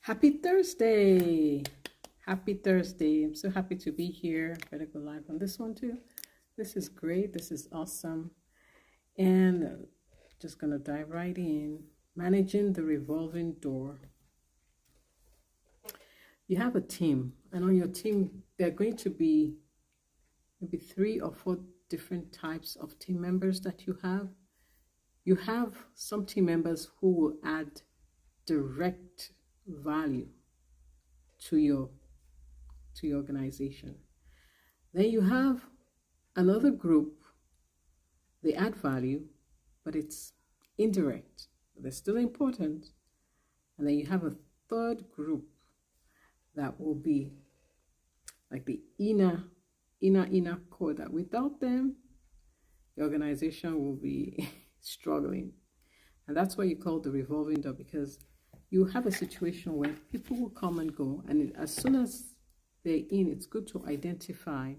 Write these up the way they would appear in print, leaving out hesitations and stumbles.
Happy Thursday. Happy Thursday. I'm so happy to be here. Better go live on this one too. This is great. This is awesome. And just going to dive right in. Managing the revolving door. You have a team, and on your team, there are going to be maybe 3 or 4 different types of team members that you have. You have some team members who will add direct value to your organization. Then you have another group, they add value, but it's indirect. They're still important. And then you have a third group that will be like the inner core, that without them, the organization will be struggling. And that's why you call the revolving door, because you have a situation where people will come and go, and as soon as they're in, it's good to identify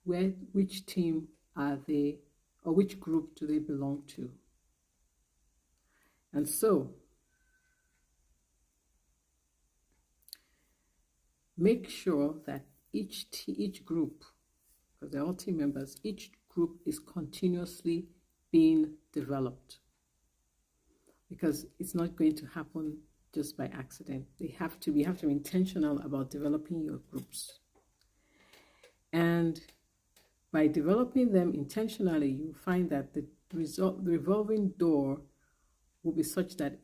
which team are they, or which group do they belong to. And so make sure that each group, because they're all team members, each group is continuously being developed, because it's not going to happen just by accident. You have to be intentional about developing your groups. And by developing them intentionally, you find that the revolving door will be such that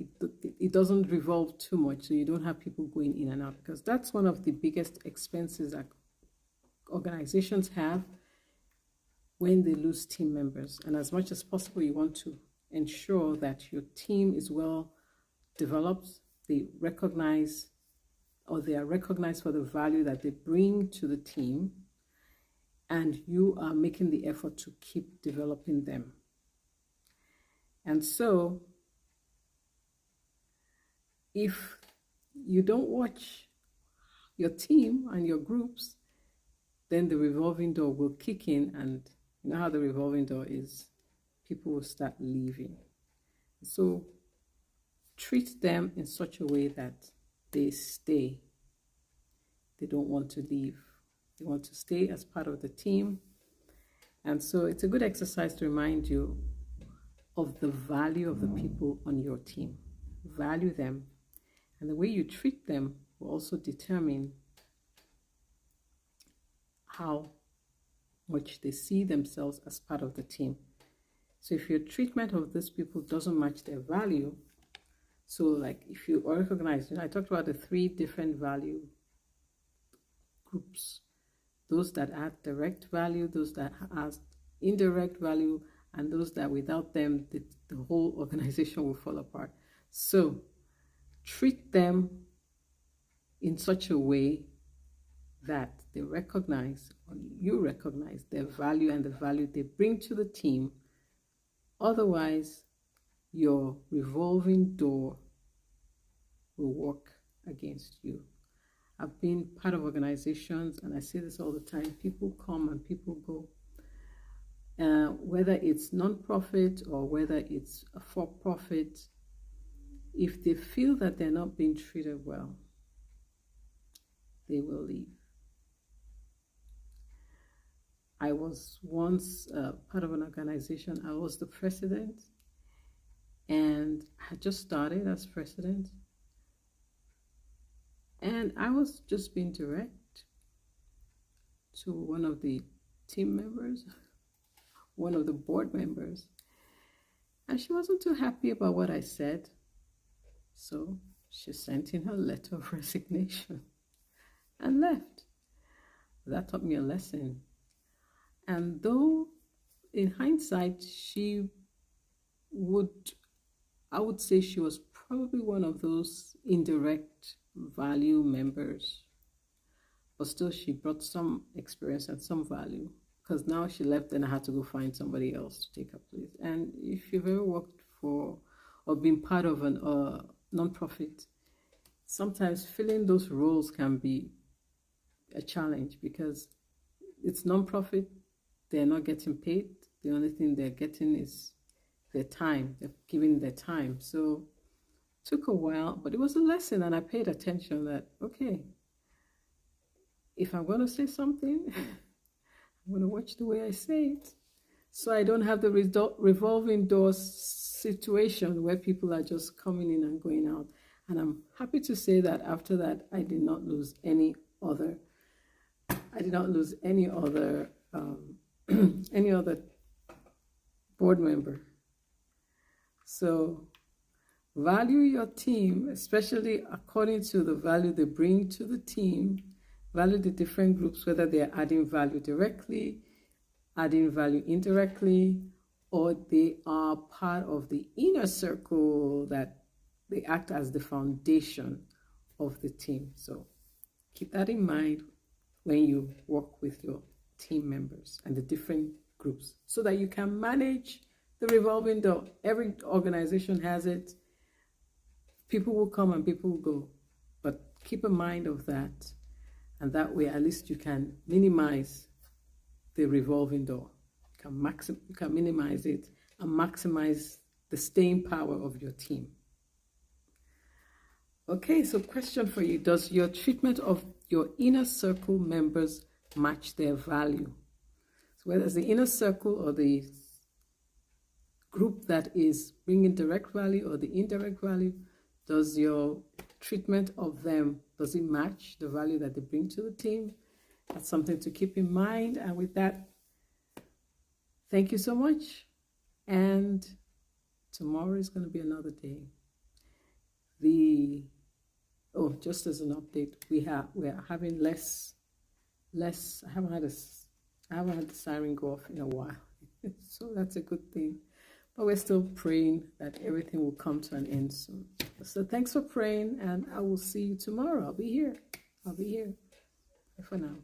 it doesn't revolve too much, so you don't have people going in and out, because that's one of the biggest expenses that organizations have when they lose team members. And as much as possible, you want to ensure that your team is well developed, they are recognized for the value that they bring to the team, and you are making the effort to keep developing them. And so if you don't watch your team and your groups, then the revolving door will kick in, and you know how the revolving door is. People will start leaving. So treat them in such a way that they stay. They don't want to leave. They want to stay as part of the team. And so it's a good exercise to remind you of the value of the people on your team. Value them. And the way you treat them will also determine how much they see themselves as part of the team. So if your treatment of these people doesn't match their value, so like if you recognize, I talked about the 3 different value groups: those that add direct value, those that add indirect value, and those that without them, the whole organization will fall apart. So treat them in such a way that they recognize, or you recognize, their value and the value they bring to the team. Otherwise, your revolving door will work against you. I've been part of organizations, and I say this all the time: people come and people go. Whether it's non-profit or whether it's a for-profit, if they feel that they're not being treated well, they will leave. I was once part of an organization. I was the president, and I had just started as president. And I was just being direct to one of the team members, one of the board members, and she wasn't too happy about what I said. So she sent in her letter of resignation and left. That taught me a lesson. And though in hindsight, I would say she was probably one of those indirect value members, but still she brought some experience and some value, because now she left and I had to go find somebody else to take her place. And if you've ever worked for or been part of a non-profit, sometimes filling those roles can be a challenge, because it's non-profit. They're not getting paid. The only thing they're getting is their time. They're giving their time. So Took a while, but it was a lesson, and I paid attention that, okay, if I'm going to say something, I'm going to watch the way I say it. So I don't have the revolving doors situation where people are just coming in and going out. And I'm happy to say that after that, I did not lose any other any other board member. So value your team, especially according to the value they bring to the team. Value the different groups, whether they are adding value directly, adding value indirectly, or they are part of the inner circle that they act as the foundation of the team. So keep that in mind when you work with your team members and the different groups so that you can manage the revolving door. Every organization has it. People will come and people will go, but keep a mind of that, and that way at least you can minimize the revolving door. You can minimize it and maximize the staying power of your team. Okay, so question for you. Does your treatment of your inner circle members match their value? So whether it's the inner circle or the group that is bringing direct value or the indirect value, does your treatment of them, does it match the value that they bring to the team? That's something to keep in mind. And with that, thank you so much. And tomorrow is going to be another day. Just as an update, we're having less. I haven't had the siren go off in a while, so that's a good thing. But we're still praying that everything will come to an end soon. So thanks for praying, and I will see you tomorrow. I'll be here. Bye for now.